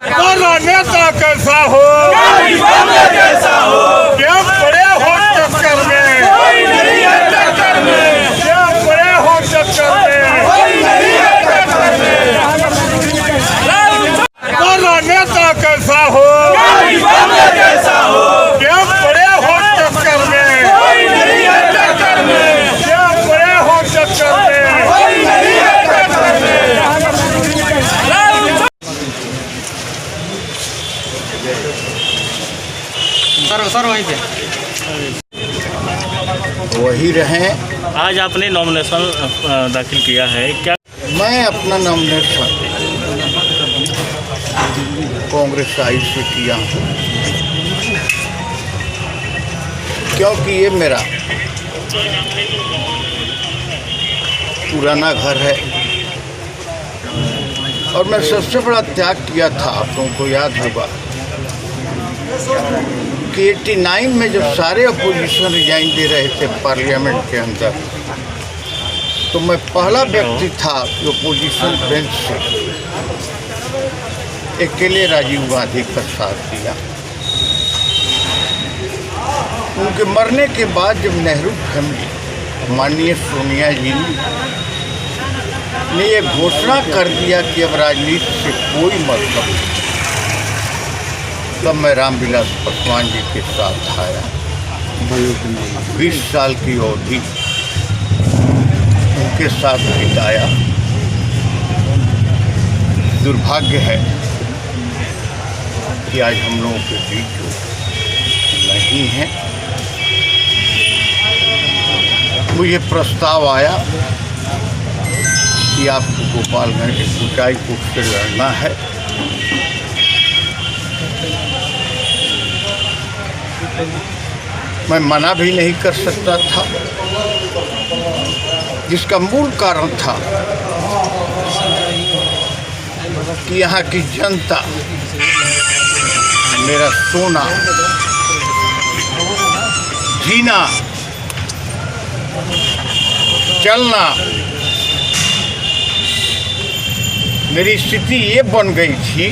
नेता कैसा हो, कैसा हो, क्या पड़े हो टक्कर में, कोई नहीं है टक्कर में, क्या पड़े हो टक्कर में, कोई नहीं है टक्कर में। नेता कैसा हो, कैसा हो, क्या पड़े हो टक्कर में, कोई नहीं है टक्कर में, क्या पड़े हो टक्कर में। कोई नहीं है टक्कर में। सर वहीं पे वही रहें। आज आपने नॉमिनेशन दाखिल किया है, क्या मैं अपना नॉमिनेशन कांग्रेस साइड से किया हूँ, क्योंकि ये मेरा पुराना घर है और मैं सबसे बड़ा त्याग किया था। आप लोगों को याद होगा कि 89 में जब सारे अपोजिशन रिजाइन दे रहे थे पार्लियामेंट के अंदर, तो मैं पहला व्यक्ति था जो अपोजिशन बेंच से अकेले राजीव गांधी का साथ दिया। उनके मरने के बाद जब नेहरू फैमिली माननीय सोनिया जी ने ये घोषणा कर दिया कि अब राजनीति से कोई मतलब नहीं, तब मैं रामविलास पासवान जी के साथ आया। 20 साल की अवधि उनके साथ बिताया। दुर्भाग्य है कि आज हम लोगों के बीच जो नहीं है। मुझे प्रस्ताव आया कि आपको गोपालगंज ऊंचाई कोट से लड़ना है। मैं मना भी नहीं कर सकता था, जिसका मूल कारण था कि यहाँ की जनता मेरा सोना, जीना, चलना, मेरी स्थिति ये बन गई थी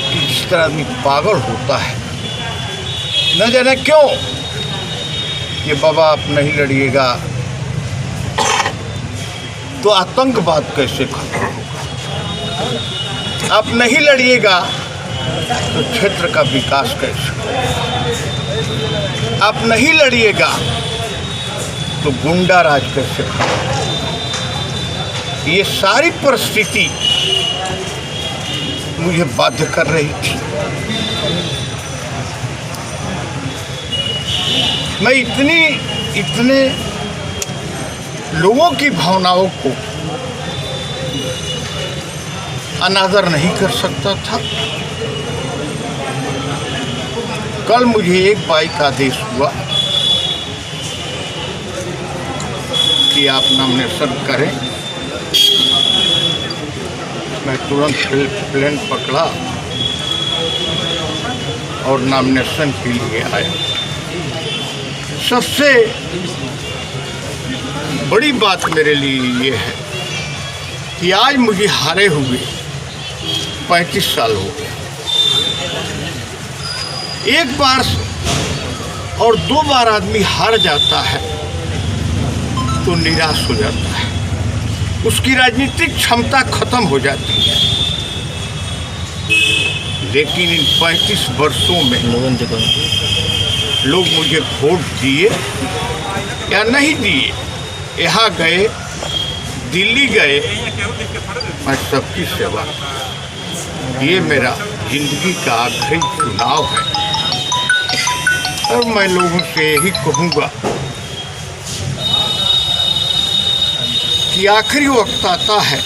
कि जिस तरह आदमी पागल होता है, न जाने क्यों, कि बाबा आप नहीं लड़िएगा तो आतंकवाद कैसे खत्म होगा, आप नहीं लड़िएगा तो क्षेत्र का विकास कैसे होगा, आप नहीं लड़िएगा तो गुंडा राज कैसे खत्म होगा। ये सारी परिस्थिति मुझे बाध्य कर रही थी। मैं इतने लोगों की भावनाओं को अनादर नहीं कर सकता था। कल मुझे एक बाइक आदेश हुआ कि आप नॉमिनेशन करें। मैं तुरंत प्लेन पकड़ा और नॉमिनेशन के लिए आया। सबसे बड़ी बात मेरे लिए ये है कि आज मुझे हारे हुए 35 साल हो गए। एक बार और 2 बार आदमी हार जाता है तो निराश हो जाता है, उसकी राजनीतिक क्षमता खत्म हो जाती है। लेकिन इन 35 वर्षों में लोग मुझे वोट दिए या नहीं दिए, यहाँ गए, दिल्ली गए, मैं सबकी सेवा। ये मेरा जिंदगी का आखिरी चुनाव है और मैं लोगों से यही कहूँगा कि आखिरी वक्त आता है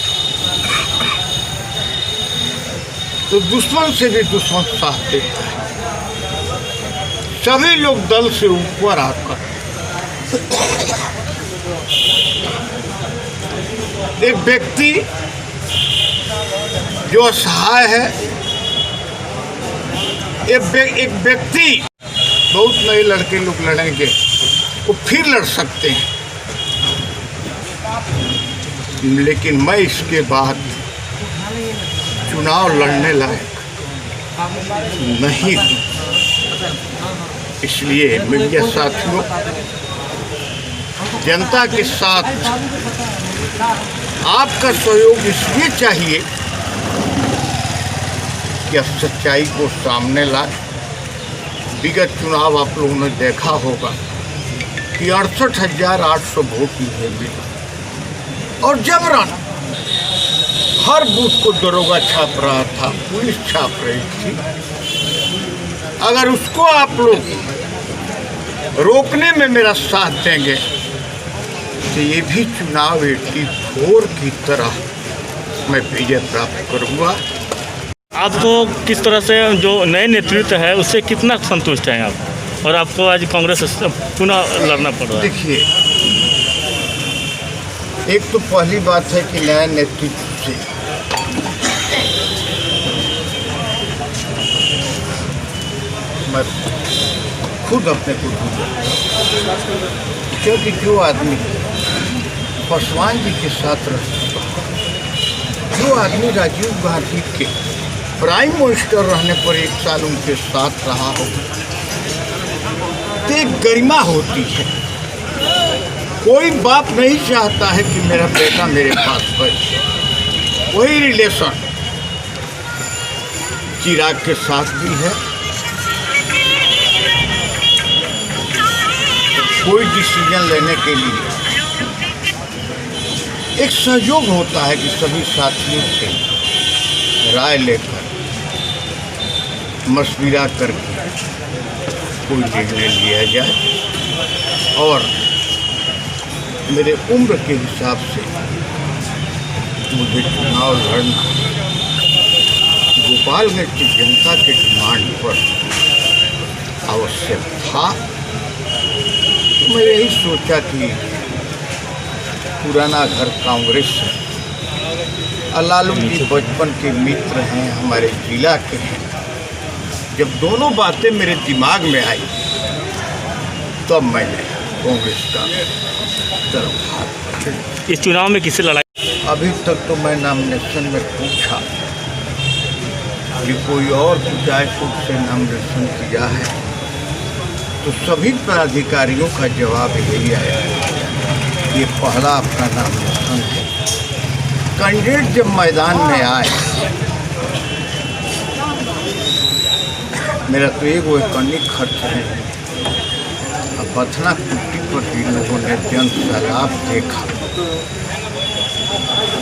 तो दुश्मन से भी दुश्मन साथ देता है। सभी लोग दल से ऊपर आकर एक व्यक्ति जो असहाय है, एक व्यक्ति, बहुत नए लड़के लोग लड़ेंगे, वो फिर लड़ सकते हैं, लेकिन मैं इसके बाद चुनाव लड़ने लायक नहीं हूँ। इसलिए मीडिया साथियों, जनता के साथ आपका सहयोग इसलिए चाहिए कि अब सच्चाई को सामने लाए। विगत चुनाव आप लोगों ने देखा होगा कि 68,800 वोट मिले और जबरन हर बूथ को दरोगा छाप रहा था, पुलिस छाप रही थी। अगर उसको आप लोग रोकने में मेरा साथ देंगे तो ये भी चुनाव 84 की तरह मैं विजय प्राप्त करूंगा। आपको किस तरह से जो नए नेतृत्व है उससे कितना संतुष्ट हैं आप, और आपको आज कांग्रेस से पुनः लड़ना पड़ रहा है? देखिए, एक तो पहली बात है कि नया नेतृत्व से मैं खुद अपने को ढूंढा, क्योंकि जो आदमी पासवान जी के साथ रह चुका, जो आदमी राजीव गांधी के प्राइम मिनिस्टर रहने पर 1 साल उनके साथ रहा हो, तो एक गरिमा होती है। कोई बाप नहीं चाहता है कि मेरा बेटा मेरे पास बैठे। वही रिलेशन चिराग के साथ भी है। कोई डिसीजन लेने के लिए एक सहयोग होता है कि सभी साथियों से राय लेकर मशविरा करके कोई निर्णय लिया जाए। और मेरे उम्र के हिसाब से मुझे चुनाव लड़ना गोपालगंज की जनता के डिमांड पर आवश्यक था। तो मैं यही सोचा कि पुराना घर कांग्रेस है, लालू जी बचपन के मित्र हैं, हमारे जिला के हैं। जब दोनों बातें मेरे दिमाग में आई तब मैंने कांग्रेस का तरफ हाथ। इस चुनाव में किससे लड़ाई? अभी तक तो मैं नॉमिनेशन में पूछा कि कोई और जयपुर से नॉमिनेशन किया है, तो सभी पदाधिकारियों का जवाब यही आया, ये पहला आपका नॉमिनेशन है। कैंडिडेट जब मैदान में आए, मेरा तो एगो एकनी खर्च है। अब पथना कुट्टी पर भी लोगों ने जन सैलाब देखा,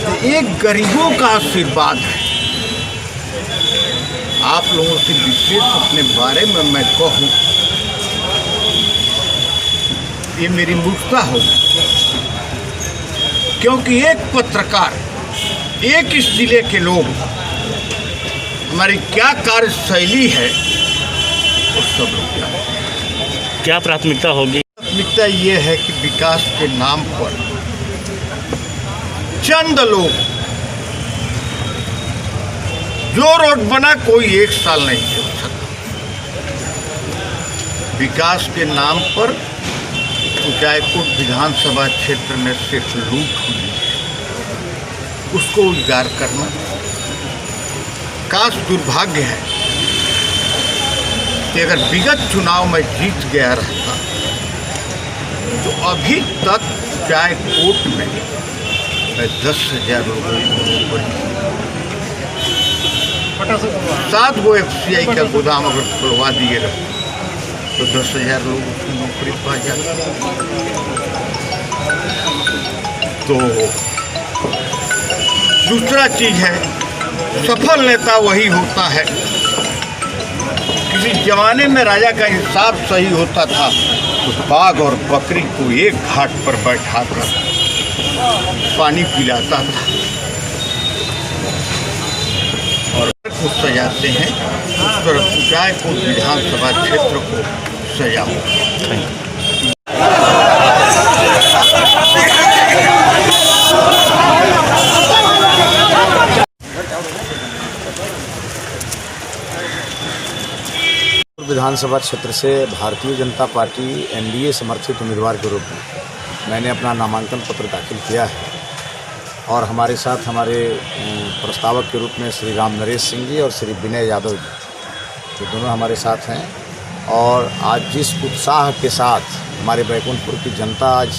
तो एक गरीबों का आशीर्वाद है। आप लोगों से विशेष अपने बारे में मैं कहूँ, ये मेरी मूर्खता होगी, क्योंकि एक पत्रकार, एक इस जिले के लोग, हमारी क्या कार्यशैली है वो सब लोग जानते हैं। क्या प्राथमिकता होगी? प्राथमिकता ये है कि विकास के नाम पर चंद लोग, जो रोड बना कोई 1 साल नहीं चल सकता। विकास के नाम पर जयपुर विधानसभा क्षेत्र में सिर्फ लूट हुई है, उसको उजागर करना काश दुर्भाग्य है कि अगर विगत चुनाव में जीत गया रहता तो अभी तक चाय कोर्ट में 10,000 लोगों को नौकरी, 7 गो FCI का गोदाम अगर खुलवा दिए रहते तो 10,000 लोग उसकी नौकरी पा जाते। तो दूसरा चीज है, सफल नेता वही होता है। किसी जमाने में राजा का हिसाब सही होता था तो बाघ और बकरी को एक घाट पर बैठाकर पानी पिलाता था और को सजाते हैं। उस तरह जयपुर विधानसभा क्षेत्र को सजाओ। विधानसभा क्षेत्र से भारतीय जनता पार्टी NDA समर्थित उम्मीदवार के रूप में मैंने अपना नामांकन पत्र दाखिल किया है और हमारे साथ हमारे प्रस्तावक के रूप में श्री राम नरेश सिंह जी और श्री विनय यादव जी, ये दोनों हमारे साथ हैं। और आज जिस उत्साह के साथ हमारे बैकुंठपुर की जनता आज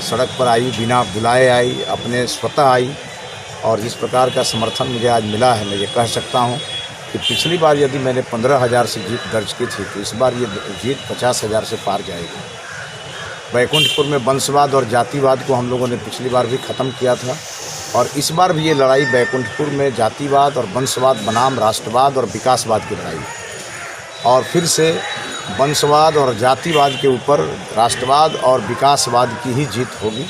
सड़क पर आई, बिना बुलाए आई, अपने स्वतः आई, और जिस प्रकार का समर्थन मुझे आज मिला है, मैं ये कह सकता हूँ कि पिछली बार यदि मैंने 15,000 से जीत दर्ज की थी, तो इस बार ये जीत 50,000 से पार जाएगी। बैकुंठपुर में वंशवाद और जातिवाद को हम लोगों ने पिछली बार भी ख़त्म किया था, और इस बार भी ये लड़ाई बैकुंठपुर में जातिवाद और वंशवाद बनाम राष्ट्रवाद और विकासवाद की लड़ाई, और फिर से वंशवाद और जातिवाद के ऊपर राष्ट्रवाद और विकासवाद की ही जीत होगी।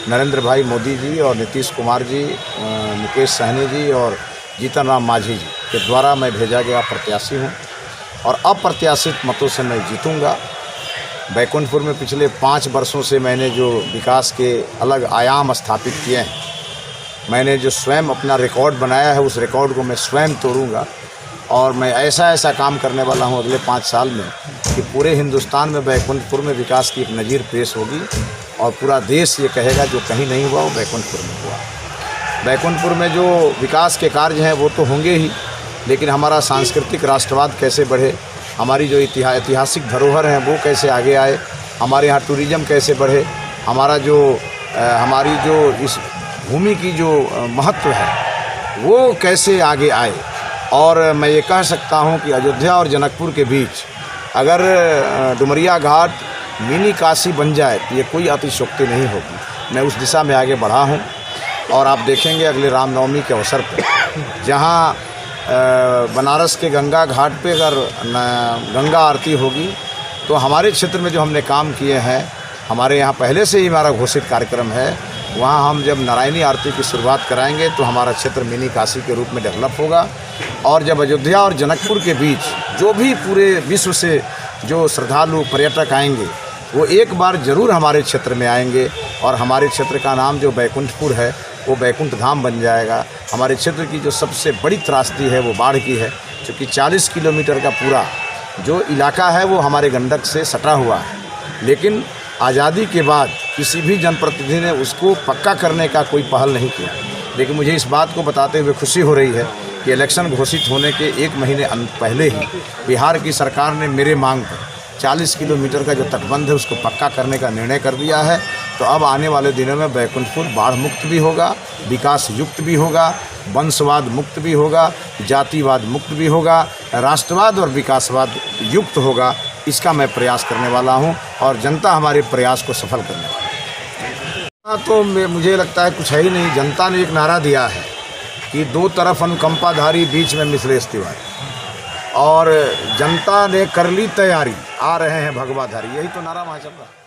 नरेंद्र भाई मोदी जी और नीतीश कुमार जी, मुकेश सहनी जी और जीतन राम मांझी जी के द्वारा मैं भेजा गया प्रत्याशी हूँ, और अप्रत्याशित मतों से मैं जीतूँगा। बैकुंठपुर में पिछले 5 वर्षों से मैंने जो विकास के अलग आयाम स्थापित किए हैं, मैंने जो स्वयं अपना रिकॉर्ड बनाया है, उस रिकॉर्ड को मैं स्वयं तोड़ूंगा, और मैं ऐसा काम करने वाला हूं अगले 5 साल में कि पूरे हिंदुस्तान में बैकुंठपुर में विकास की एक नज़ीर पेश होगी, और पूरा देश ये कहेगा जो कहीं नहीं हुआ वो बैकुंठपुर में हुआ। बैकुंठपुर में जो विकास के कार्य हैं वो तो होंगे ही, लेकिन हमारा सांस्कृतिक राष्ट्रवाद कैसे बढ़े, हमारी जो ऐतिहासिक धरोहर हैं वो कैसे आगे आए, हमारे यहाँ टूरिज़्म कैसे बढ़े, हमारी जो इस भूमि की जो महत्व है वो कैसे आगे आए। और मैं ये कह सकता हूँ कि अयोध्या और जनकपुर के बीच अगर डुमरिया घाट मिनी काशी बन जाए तो ये कोई अतिशयोक्ति नहीं होगी। मैं उस दिशा में आगे बढ़ा हूँ, और आप देखेंगे अगले रामनवमी के अवसर पर जहाँ बनारस के गंगा घाट पे अगर गंगा आरती होगी, तो हमारे क्षेत्र में जो हमने काम किए हैं, हमारे यहाँ पहले से ही हमारा घोषित कार्यक्रम है, वहाँ हम जब नारायणी आरती की शुरुआत कराएंगे तो हमारा क्षेत्र मिनी काशी के रूप में डेवलप होगा। और जब अयोध्या और जनकपुर के बीच जो भी पूरे विश्व से जो श्रद्धालु पर्यटक आएंगे, वो एक बार ज़रूर हमारे क्षेत्र में आएंगे, और हमारे क्षेत्र का नाम जो बैकुंठपुर है वो बैकुंठ धाम बन जाएगा। हमारे क्षेत्र की जो सबसे बड़ी त्रासदी है वो बाढ़ की है, क्योंकि 40 किलोमीटर का पूरा जो इलाका है वो हमारे गंडक से सटा हुआ है, लेकिन आज़ादी के बाद किसी भी जनप्रतिनिधि ने उसको पक्का करने का कोई पहल नहीं किया। लेकिन मुझे इस बात को बताते हुए खुशी हो रही है कि इलेक्शन घोषित होने के 1 महीने पहले ही बिहार की सरकार ने मेरे मांग पर 40 किलोमीटर का जो तटबंध है उसको पक्का करने का निर्णय कर दिया है। तो अब आने वाले दिनों में बैकुंठपुर बाढ़ मुक्त भी होगा, विकास युक्त भी होगा, वंशवाद मुक्त भी होगा, जातिवाद मुक्त भी होगा, राष्ट्रवाद और विकासवाद युक्त होगा। इसका मैं प्रयास करने वाला हूं, और जनता हमारे प्रयास को सफल करने वाली है। तो मुझे लगता है कुछ है ही नहीं। जनता ने एक नारा दिया है कि 2 तरफ अनुकंपाधारी, बीच में मिश्रेश तिवारी, और जनता ने कर ली तैयारी, आ रहे हैं भगवाधारी, यही तो नारा वहाँ चल रहा है।